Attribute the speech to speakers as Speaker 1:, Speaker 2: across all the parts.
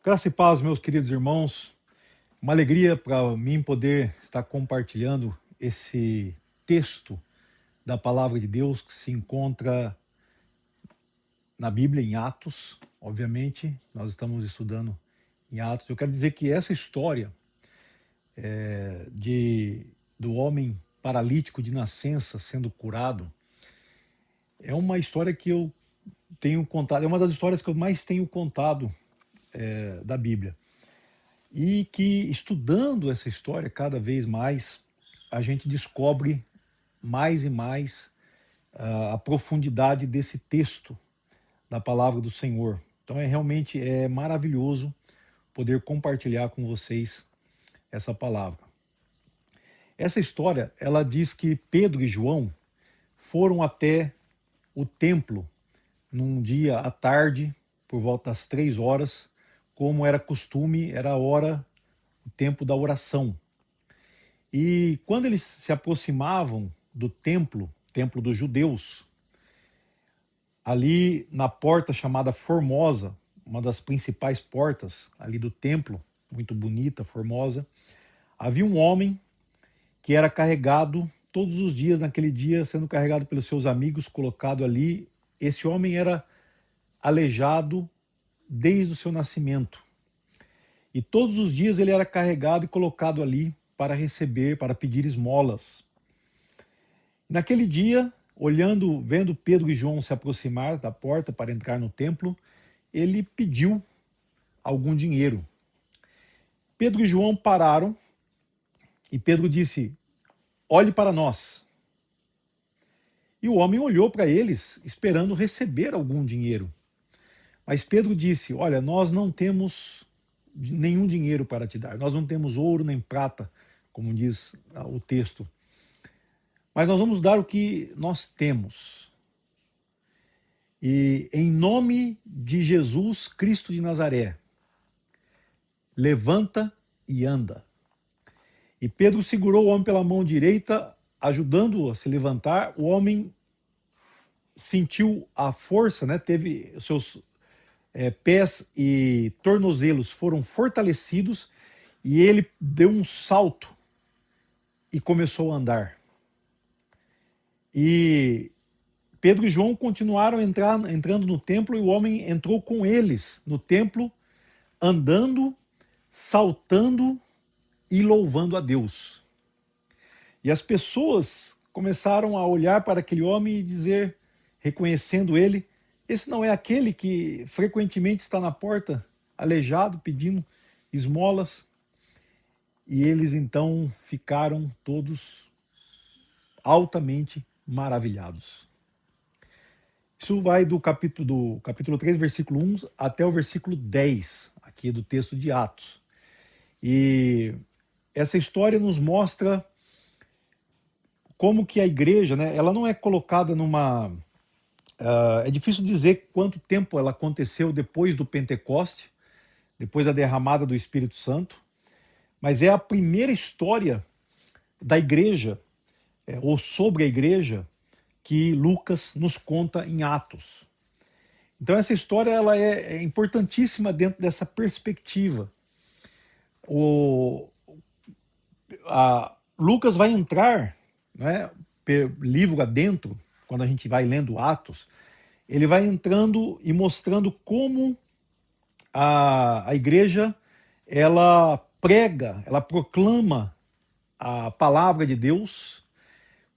Speaker 1: Graça e paz, meus queridos irmãos. Uma alegria para mim poder estar compartilhando esse texto da palavra de Deus que se encontra na Bíblia, em Atos. Obviamente, nós estamos estudando em Atos. Eu quero dizer que essa história do homem paralítico de nascença sendo curado é uma história que eu tenho contado, é uma das histórias que eu mais tenho contado da Bíblia. E que estudando essa história cada vez mais, a gente descobre mais e mais a profundidade desse texto da palavra do Senhor. Então realmente maravilhoso poder compartilhar com vocês essa palavra. Essa história, ela diz que Pedro e João foram até o templo num dia à tarde, por volta das 3 horas, como era costume, era a hora, o tempo da oração. E quando eles se aproximavam do templo dos judeus, ali na porta chamada Formosa, uma das principais portas ali do templo, muito bonita, formosa, havia um homem que era carregado todos os dias, naquele dia, sendo carregado pelos seus amigos, colocado ali. Esse homem era aleijado desde o seu nascimento. E todos os dias ele era carregado e colocado ali para receber, para pedir esmolas. Naquele dia, vendo Pedro e João se aproximar da porta para entrar no templo, ele pediu algum dinheiro. Pedro e João pararam e Pedro disse: "Olhe para nós." E o homem olhou para eles, esperando receber algum dinheiro. Mas Pedro disse: "Olha, nós não temos nenhum dinheiro para te dar. Nós não temos ouro nem prata, como diz o texto. Mas nós vamos dar o que nós temos. E em nome de Jesus Cristo de Nazaré, levanta e anda." E Pedro segurou o homem pela mão direita, ajudando-o a se levantar. O homem sentiu a força, né? Teve os seus pés e tornozelos foram fortalecidos e ele deu um salto e começou a andar. E Pedro e João continuaram entrando no templo e o homem entrou com eles no templo, andando, saltando e louvando a Deus. E as pessoas começaram a olhar para aquele homem e dizer, reconhecendo ele: "Esse não é aquele que frequentemente está na porta, aleijado, pedindo esmolas?" E eles então ficaram todos altamente maravilhados. Isso vai do capítulo 3, versículo 1 até o versículo 10, aqui do texto de Atos. E essa história nos mostra como que a igreja, né, ela não é colocada numa... é difícil dizer quanto tempo ela aconteceu depois do Pentecoste, depois da derramada do Espírito Santo, mas é a primeira história da igreja, ou sobre a igreja, que Lucas nos conta em Atos. Então essa história ela é importantíssima dentro dessa perspectiva. Lucas vai entrar, né, livro adentro, quando a gente vai lendo Atos, ele vai entrando e mostrando como a igreja ela prega, ela proclama a palavra de Deus,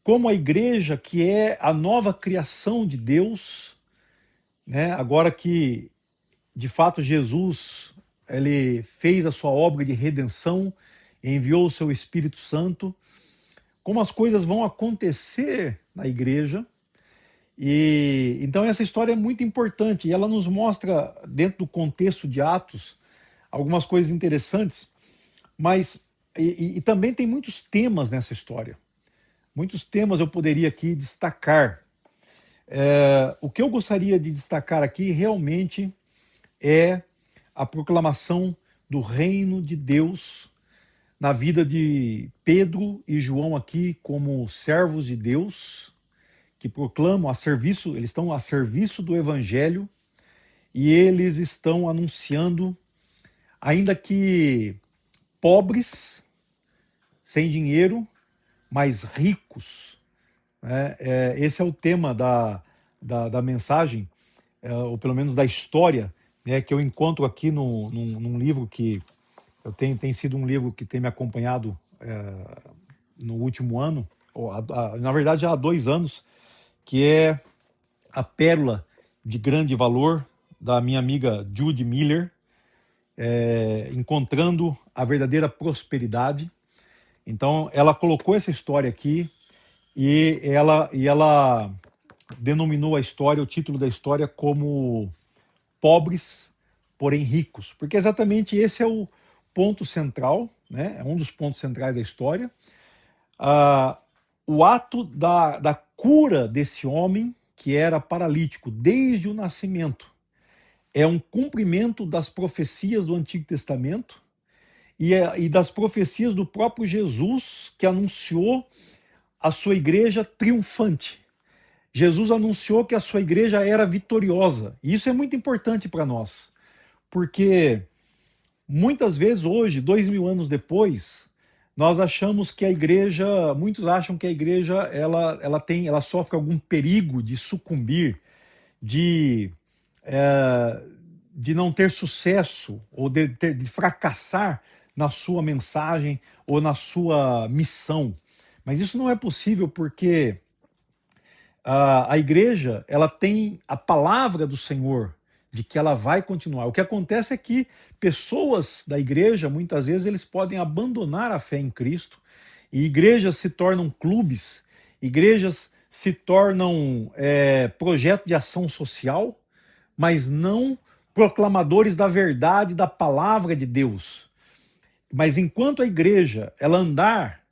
Speaker 1: como a igreja que é a nova criação de Deus, né? Agora que de fato Jesus ele fez a sua obra de redenção, enviou o seu Espírito Santo, como as coisas vão acontecer na igreja. E então essa história é muito importante e ela nos mostra, dentro do contexto de Atos, algumas coisas interessantes, mas e também tem muitos temas nessa história. Muitos temas eu poderia aqui destacar. O que eu gostaria de destacar aqui realmente é a proclamação do reino de Deus na vida de Pedro e João aqui como servos de Deus, que proclamam a serviço, eles estão a serviço do evangelho e eles estão anunciando ainda que pobres, sem dinheiro, mas ricos, né? Esse é o tema da mensagem, ou pelo menos da história, né, que eu encontro aqui num livro que tem sido um livro que tem me acompanhado no último ano, na verdade já há 2 anos, que é A Pérola de Grande Valor, da minha amiga Judy Miller, Encontrando a Verdadeira Prosperidade. Então, ela colocou essa história aqui e ela denominou a história, o título da história, como Pobres, porém ricos, porque exatamente esse é o ponto central, né? É um dos pontos centrais da história. O ato da cura desse homem que era paralítico desde o nascimento é um cumprimento das profecias do Antigo Testamento e das profecias do próprio Jesus, que anunciou a sua igreja triunfante. Jesus anunciou que a sua igreja era vitoriosa. E isso é muito importante para nós, porque muitas vezes hoje, 2000 anos depois, nós achamos que a igreja, muitos acham que a igreja ela sofre algum perigo de sucumbir, de de não ter sucesso ou de fracassar na sua mensagem ou na sua missão. Mas isso não é possível porque a igreja ela tem a palavra do Senhor de que ela vai continuar. O que acontece é que pessoas da igreja, muitas vezes, eles podem abandonar a fé em Cristo e igrejas se tornam clubes, igrejas se tornam projeto de ação social, mas não proclamadores da verdade, da palavra de Deus. Mas enquanto a igreja ela andar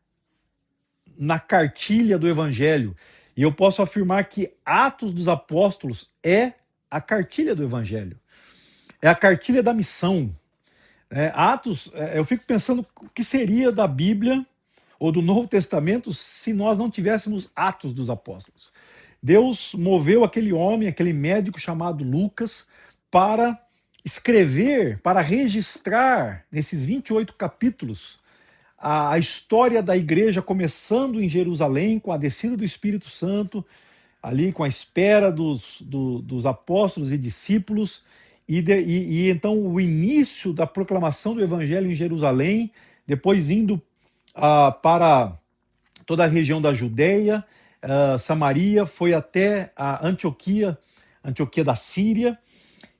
Speaker 1: na cartilha do evangelho, e eu posso afirmar que Atos dos Apóstolos é a cartilha do evangelho, é a cartilha da missão. Atos, eu fico pensando o que seria da Bíblia ou do Novo Testamento se nós não tivéssemos Atos dos Apóstolos. Deus moveu aquele homem, aquele médico chamado Lucas, para escrever, para registrar nesses 28 capítulos a história da igreja, começando em Jerusalém, com a descida do Espírito Santo, ali com a espera dos apóstolos e discípulos, e então o início da proclamação do evangelho em Jerusalém, depois indo para toda a região da Judéia, Samaria, foi até a Antioquia da Síria,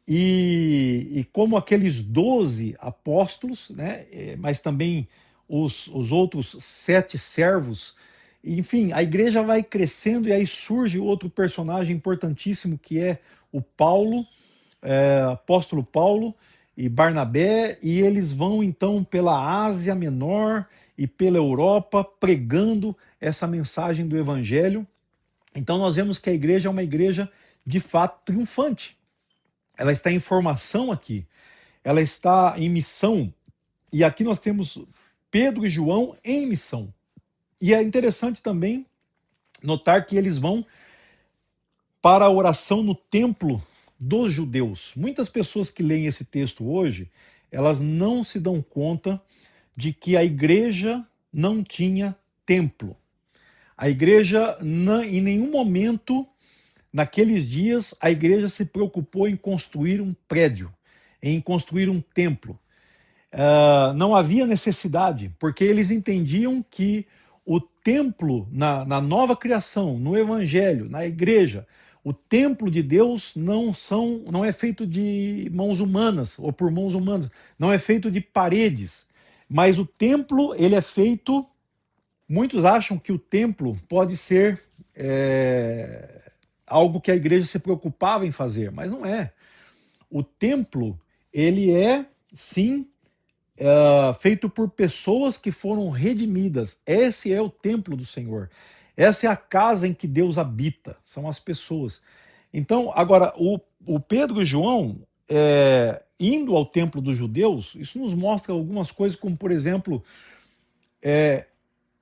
Speaker 1: e como aqueles 12 apóstolos, né, mas também os outros 7 servos, enfim, a igreja vai crescendo e aí surge outro personagem importantíssimo que é o Paulo, apóstolo Paulo e Barnabé, e eles vão então pela Ásia Menor e pela Europa pregando essa mensagem do evangelho. Então nós vemos que a igreja é uma igreja de fato triunfante. Ela está em formação aqui, ela está em missão, e aqui nós temos Pedro e João em missão. E é interessante também notar que eles vão para a oração no templo dos judeus. Muitas pessoas que leem esse texto hoje, elas não se dão conta de que a igreja não tinha templo. A igreja, em nenhum momento, naqueles dias, a igreja se preocupou em construir um prédio, em construir um templo. Não havia necessidade, porque eles entendiam que o templo, na nova criação, no evangelho, na igreja, o templo de Deus não é feito de mãos humanas ou por mãos humanas, não é feito de paredes, mas o templo ele é feito. Muitos acham que o templo pode ser algo que a igreja se preocupava em fazer, mas não é. O templo ele é sim feito por pessoas que foram redimidas. Esse é o templo do Senhor. Essa é a casa em que Deus habita, são as pessoas. Então, agora, o Pedro e João, indo ao templo dos judeus, isso nos mostra algumas coisas, como, por exemplo,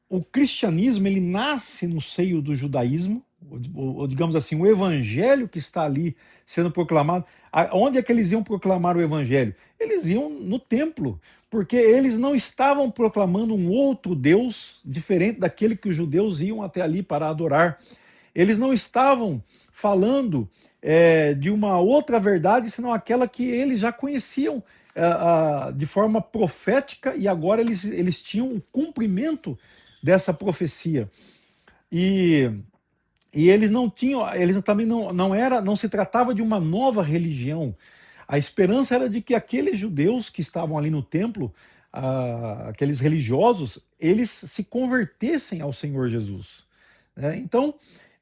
Speaker 1: o cristianismo ele nasce no seio do judaísmo, ou digamos assim, o evangelho que está ali sendo proclamado. Onde é que eles iam proclamar o evangelho? Eles iam no templo, porque eles não estavam proclamando um outro Deus diferente daquele que os judeus iam até ali para adorar. Eles não estavam falando de uma outra verdade, senão aquela que eles já conheciam de forma profética, e agora eles tinham o cumprimento dessa profecia. E, e eles não tinham, eles também não se tratava de uma nova religião. A esperança era de que aqueles judeus que estavam ali no templo, aqueles religiosos, eles se convertessem ao Senhor Jesus, né? Então,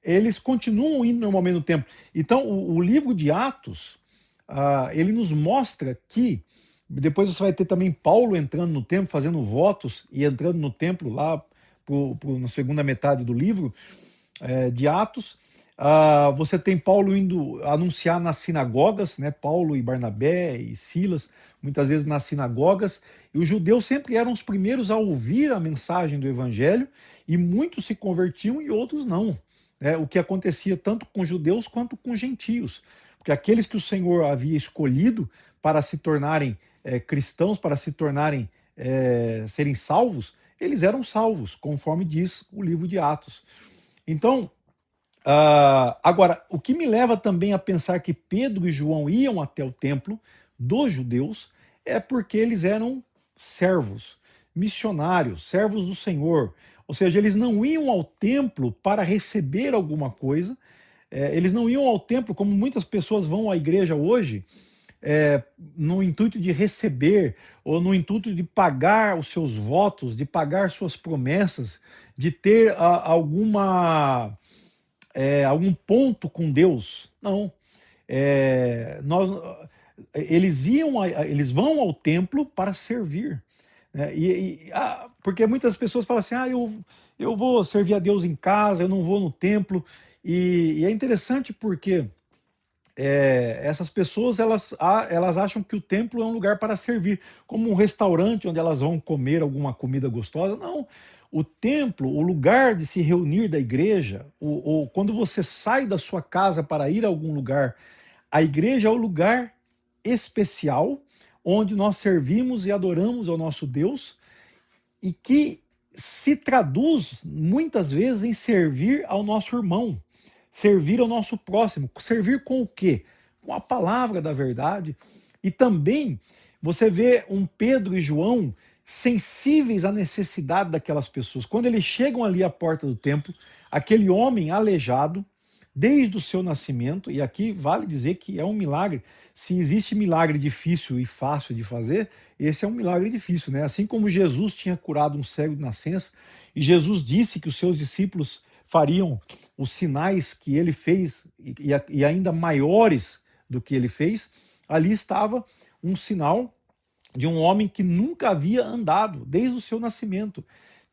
Speaker 1: eles continuam indo normalmente no templo. Então, o livro de Atos, ele nos mostra que, depois você vai ter também Paulo entrando no templo, fazendo votos e entrando no templo lá na segunda metade do livro de Atos. Você tem Paulo indo anunciar nas sinagogas, né? Paulo e Barnabé e Silas, muitas vezes nas sinagogas, e os judeus sempre eram os primeiros a ouvir a mensagem do evangelho, e muitos se convertiam e outros não, né? O que acontecia tanto com judeus quanto com gentios, porque aqueles que o Senhor havia escolhido para se tornarem cristãos, para se tornarem serem salvos, eles eram salvos, conforme diz o livro de Atos. Então, agora, o que me leva também a pensar que Pedro e João iam até o templo dos judeus é porque eles eram servos, missionários, servos do Senhor. Ou seja, eles não iam ao templo para receber alguma coisa, eles não iam ao templo como muitas pessoas vão à igreja hoje, no intuito de receber, ou no intuito de pagar os seus votos, de pagar suas promessas, de ter algum ponto com Deus. Não. Eles vão ao templo para servir, né? Porque muitas pessoas falam assim: eu vou servir a Deus em casa, eu não vou no templo. E é interessante porque essas pessoas elas acham que o templo é um lugar para servir, como um restaurante onde elas vão comer alguma comida gostosa. Não. O templo, o lugar de se reunir da igreja, ou quando você sai da sua casa para ir a algum lugar, a igreja é o lugar especial onde nós servimos e adoramos ao nosso Deus, e que se traduz muitas vezes em servir ao nosso irmão, servir ao nosso próximo. Servir com o quê? Com a palavra da verdade. E também você vê um Pedro e João sensíveis à necessidade daquelas pessoas. Quando eles chegam ali à porta do templo, aquele homem aleijado, desde o seu nascimento, e aqui vale dizer que é um milagre. Se existe milagre difícil e fácil de fazer, esse é um milagre difícil, né? Assim como Jesus tinha curado um cego de nascença, e Jesus disse que os seus discípulos fariam os sinais que ele fez, e ainda maiores do que ele fez, ali estava um sinal de um homem que nunca havia andado, desde o seu nascimento.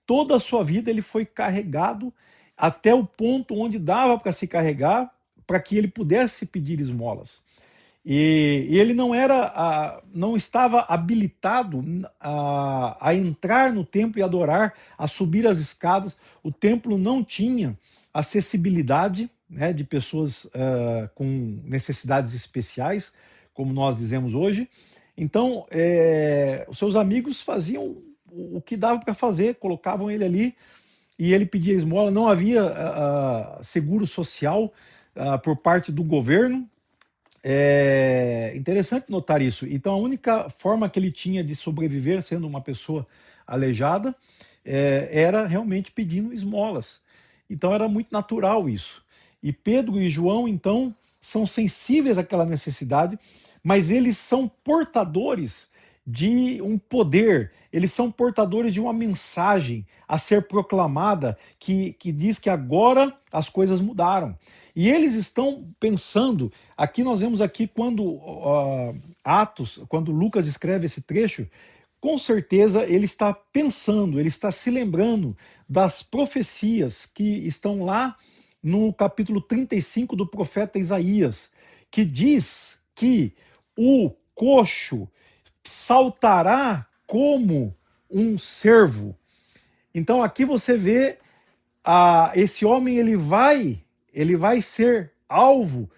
Speaker 1: Toda a sua vida ele foi carregado até o ponto onde dava para se carregar, para que ele pudesse pedir esmolas. E ele não estava habilitado a entrar no templo e adorar, a subir as escadas. O templo não tinha acessibilidade, né, de pessoas com necessidades especiais, como nós dizemos hoje. Então, os seus amigos faziam o que dava para fazer, colocavam ele ali e ele pedia esmola. Não havia seguro social por parte do governo. É interessante notar isso. Então, a única forma que ele tinha de sobreviver, sendo uma pessoa aleijada, era realmente pedindo esmolas. Então, era muito natural isso. E Pedro e João, então, são sensíveis àquela necessidade, mas eles são portadores de um poder, eles são portadores de uma mensagem a ser proclamada que diz que agora as coisas mudaram. E eles estão pensando, aqui nós vemos aqui quando Atos, quando Lucas escreve esse trecho, com certeza ele está pensando, ele está se lembrando das profecias que estão lá no capítulo 35 do profeta Isaías, que diz que o coxo saltará como um cervo. Então aqui você vê esse homem, ele vai ele vai ser alvo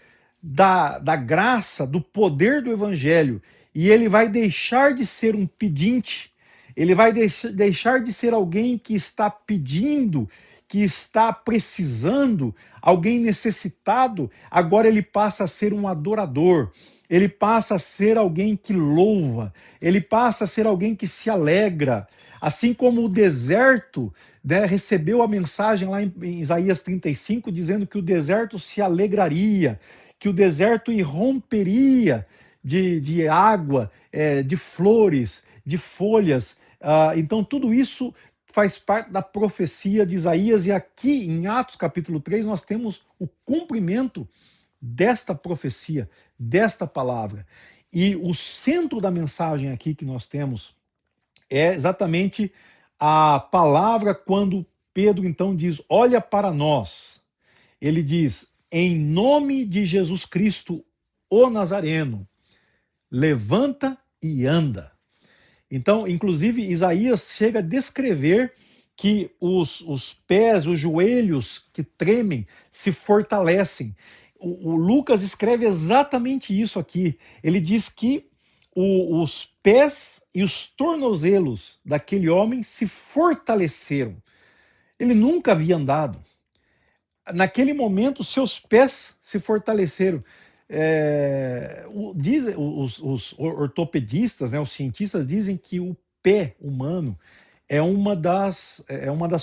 Speaker 1: da graça, do poder do evangelho, e ele vai deixar de ser um pedinte, ele vai deixar de ser alguém que está pedindo, que está precisando, alguém necessitado, agora ele passa a ser um adorador, ele passa a ser alguém que louva, ele passa a ser alguém que se alegra, assim como o deserto, né, recebeu a mensagem lá em Isaías 35, dizendo que o deserto se alegraria, que o deserto irromperia de água, de flores, de folhas. Então, tudo isso faz parte da profecia de Isaías, e aqui em Atos capítulo 3 nós temos o cumprimento desta profecia, desta palavra. E o centro da mensagem aqui que nós temos é exatamente a palavra quando Pedro então diz: olha para nós. Ele diz: em nome de Jesus Cristo, o Nazareno, levanta e anda. Então, inclusive, Isaías chega a descrever que os pés, os joelhos que tremem, se fortalecem. O Lucas escreve exatamente isso aqui. Ele diz que os pés e os tornozelos daquele homem se fortaleceram. Ele nunca havia andado. Naquele momento, seus pés se fortaleceram. Os ortopedistas, né, os cientistas dizem que o pé humano é uma das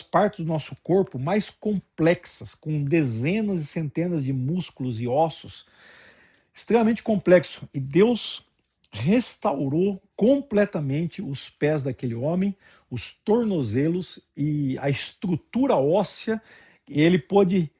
Speaker 1: partes do nosso corpo mais complexas, com dezenas e centenas de músculos e ossos, extremamente complexo. E Deus restaurou completamente os pés daquele homem, os tornozelos e a estrutura óssea. E ele pôde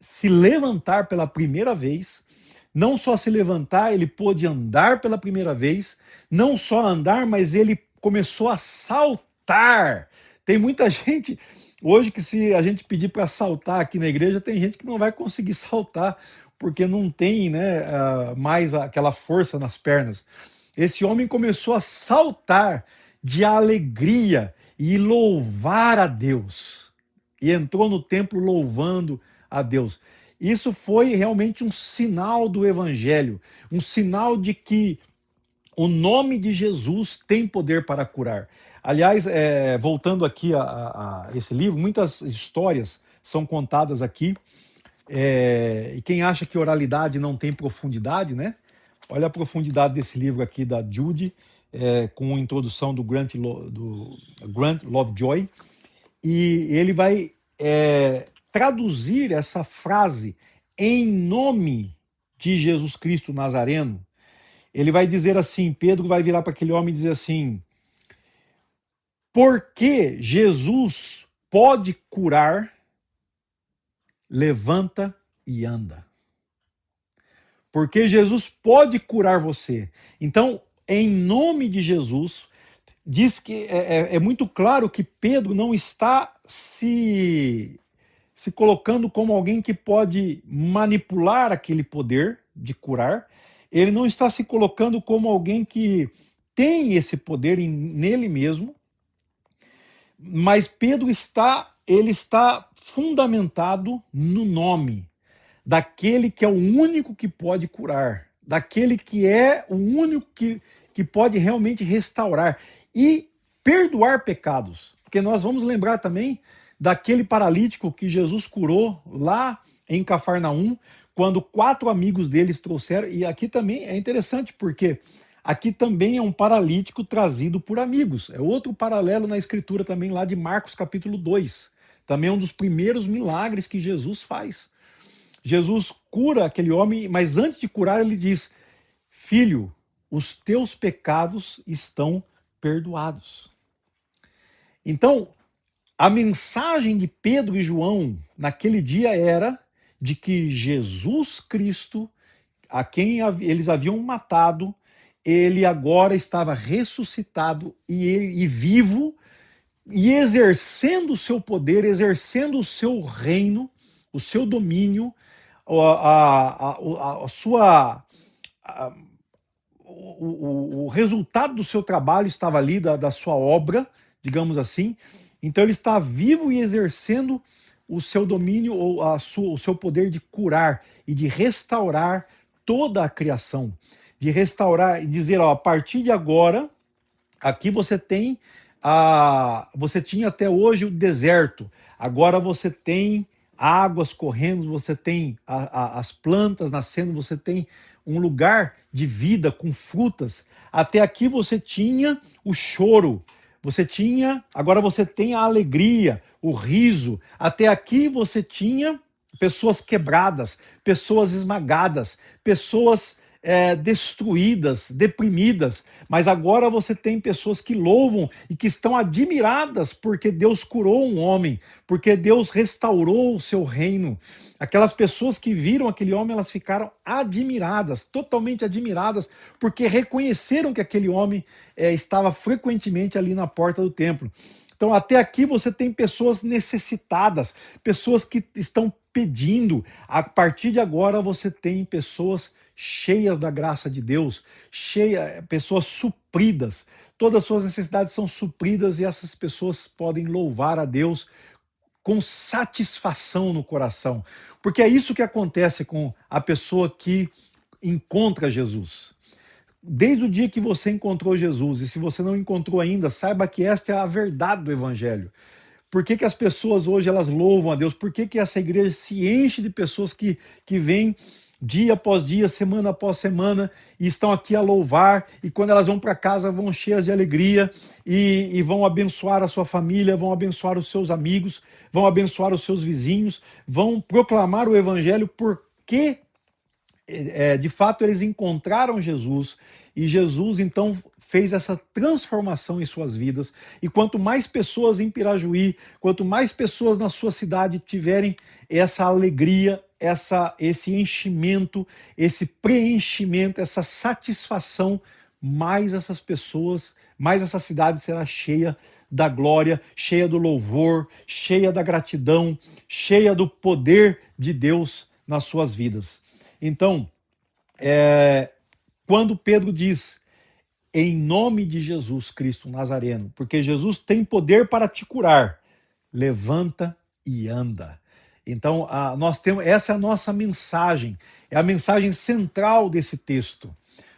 Speaker 1: se levantar pela primeira vez. Não só se levantar, ele pôde andar pela primeira vez. Não só andar, mas ele começou a saltar. Tem muita gente hoje que, se a gente pedir para saltar aqui na igreja, tem gente que não vai conseguir saltar porque não tem, né, mais aquela força nas pernas. Esse homem começou a saltar de alegria e louvar a Deus. E entrou no templo louvando a Deus. Isso foi realmente um sinal do evangelho, um sinal de que o nome de Jesus tem poder para curar. Aliás, voltando aqui a esse livro, muitas histórias são contadas aqui. E quem acha que oralidade não tem profundidade, né? Olha a profundidade desse livro aqui da Judy, com a introdução do Grant Lovejoy. E ele vai traduzir essa frase em nome de Jesus Cristo Nazareno. Ele vai dizer assim, Pedro vai virar para aquele homem e dizer assim: porque Jesus pode curar, levanta e anda. Porque Jesus pode curar você. Então, em nome de Jesus, diz que é muito claro que Pedro não está se colocando como alguém que pode manipular aquele poder de curar. Ele não está se colocando como alguém que tem esse poder nele mesmo, mas Pedro está fundamentado no nome daquele que é o único que pode curar, daquele que é o único que pode realmente restaurar e perdoar pecados. Porque nós vamos lembrar também daquele paralítico que Jesus curou lá em Cafarnaum, quando 4 amigos deles trouxeram. E aqui também é interessante, porque aqui também é um paralítico trazido por amigos. É outro paralelo na escritura também, lá de Marcos capítulo 2. Também é um dos primeiros milagres que Jesus faz. Jesus cura aquele homem, mas antes de curar ele diz: filho, os teus pecados estão perdoados. Então, a mensagem de Pedro e João naquele dia era de que Jesus Cristo, a quem eles haviam matado, ele agora estava ressuscitado e vivo, e exercendo o seu poder, exercendo o seu reino, o seu domínio, o resultado do seu trabalho estava ali, da sua obra, digamos assim. Então ele está vivo e exercendo o seu domínio ou o seu poder de curar e de restaurar toda a criação, de restaurar e dizer, ó, a partir de agora, aqui você tinha até hoje o deserto, agora você tem águas correndo, você tem as plantas nascendo, você tem um lugar de vida com frutas. Até aqui você tinha o choro, agora você tem a alegria, o riso. Até aqui você tinha pessoas quebradas, pessoas esmagadas, pessoas destruídas, deprimidas, mas agora você tem pessoas que louvam e que estão admiradas porque Deus curou um homem, porque Deus restaurou o seu reino. Aquelas pessoas que viram aquele homem, elas ficaram admiradas, totalmente admiradas, porque reconheceram que aquele homem estava frequentemente ali na porta do templo. Então, até aqui você tem pessoas necessitadas, pessoas que estão pedindo. A partir de agora você tem pessoas cheias da graça de Deus, pessoas supridas. Todas as suas necessidades são supridas e essas pessoas podem louvar a Deus com satisfação no coração. Porque é isso que acontece com a pessoa que encontra Jesus. Desde o dia que você encontrou Jesus, e se você não encontrou ainda, saiba que esta é a verdade do Evangelho. Por que as pessoas hoje elas louvam a Deus? Por que essa igreja se enche de pessoas que vêm dia após dia, semana após semana, e estão aqui a louvar, e quando elas vão para casa vão cheias de alegria, e vão abençoar a sua família, vão abençoar os seus amigos, vão abençoar os seus vizinhos, vão proclamar o Evangelho porque de fato eles encontraram Jesus, e Jesus então fez essa transformação em suas vidas. E quanto mais pessoas em Pirajuí, quanto mais pessoas na sua cidade tiverem essa alegria, esse enchimento, esse preenchimento, essa satisfação, mais essas pessoas, mais essa cidade será cheia da glória, cheia do louvor, cheia da gratidão, cheia do poder de Deus nas suas vidas. Então, quando Pedro diz, em nome de Jesus Cristo Nazareno, porque Jesus tem poder para te curar, levanta e anda. Então, essa é a nossa mensagem, é a mensagem central desse texto.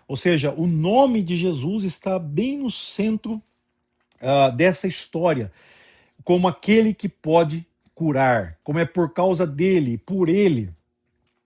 Speaker 1: Ou seja, o nome de Jesus está bem no centro dessa história, como aquele que pode curar, como é por causa dele, por ele,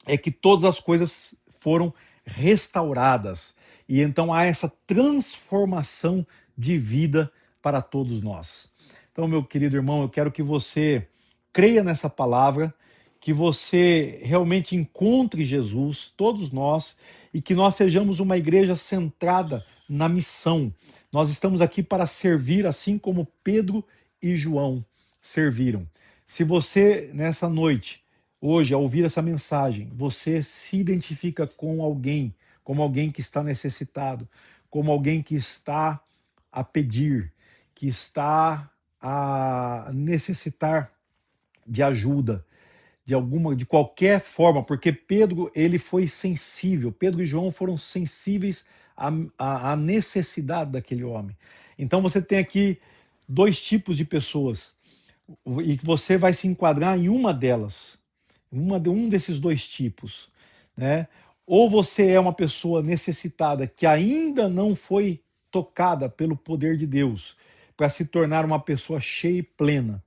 Speaker 1: é que todas as coisas foram restauradas. E então há essa transformação de vida para todos nós. Então, meu querido irmão, eu quero que você creia nessa palavra, que você realmente encontre Jesus, todos nós, e que nós sejamos uma igreja centrada na missão. Nós estamos aqui para servir, assim como Pedro e João serviram. Se você, nessa noite, hoje, ao ouvir essa mensagem, você se identifica com alguém, como alguém que está necessitado, como alguém que está a pedir, que está a necessitar de ajuda, de qualquer forma, porque Pedro, ele foi sensível, Pedro e João foram sensíveis à necessidade daquele homem. Então você tem aqui dois tipos de pessoas, e você vai se enquadrar em uma delas, um desses dois tipos, né? Ou você é uma pessoa necessitada que ainda não foi tocada pelo poder de Deus para se tornar uma pessoa cheia e plena,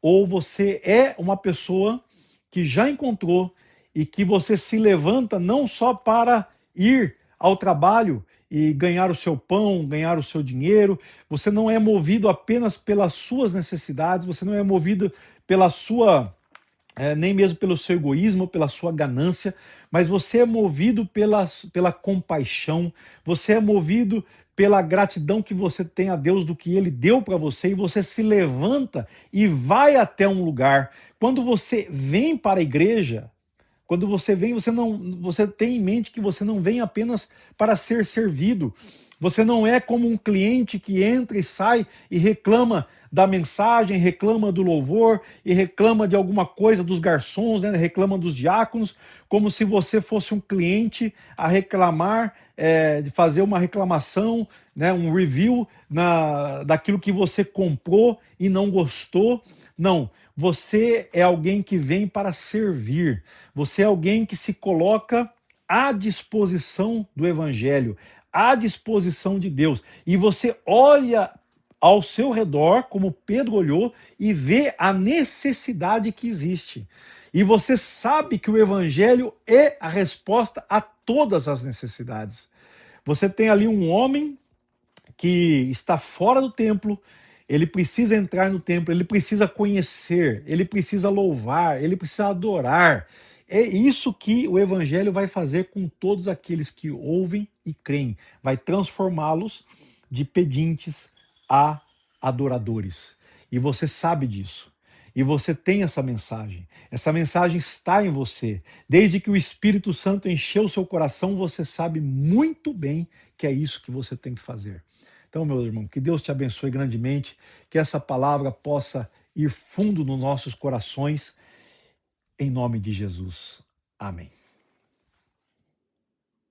Speaker 1: ou você é uma pessoa que já encontrou e que você se levanta não só para ir ao trabalho e ganhar o seu pão, ganhar o seu dinheiro, você não é movido apenas pelas suas necessidades, você não é movido pela sua nem mesmo pelo seu egoísmo, pela sua ganância, mas você é movido pela compaixão, você é movido pela gratidão que você tem a Deus do que Ele deu para você, e você se levanta e vai até um lugar. Quando você vem para a igreja, quando você vem, você tem em mente que você não vem apenas para ser servido. Você não é como um cliente que entra e sai e reclama da mensagem, reclama do louvor e reclama de alguma coisa dos garçons, né? Reclama dos diáconos, como se você fosse um cliente a reclamar, de fazer uma reclamação, né? Um review daquilo que você comprou e não gostou. Não, você é alguém que vem para servir. Você é alguém que se coloca à disposição do Evangelho, à disposição de Deus. E você olha ao seu redor, como Pedro olhou, e vê a necessidade que existe. E você sabe que o Evangelho é a resposta a todas as necessidades. Você tem ali um homem que está fora do templo, ele precisa entrar no templo, ele precisa conhecer, ele precisa louvar, ele precisa adorar. É isso que o evangelho vai fazer com todos aqueles que ouvem e creem. Vai transformá-los de pedintes a adoradores. E você sabe disso. E você tem essa mensagem. Essa mensagem está em você. Desde que o Espírito Santo encheu o seu coração, você sabe muito bem que é isso que você tem que fazer. Então, meu irmão, que Deus te abençoe grandemente, que essa palavra possa ir fundo nos nossos corações, em nome de Jesus. Amém.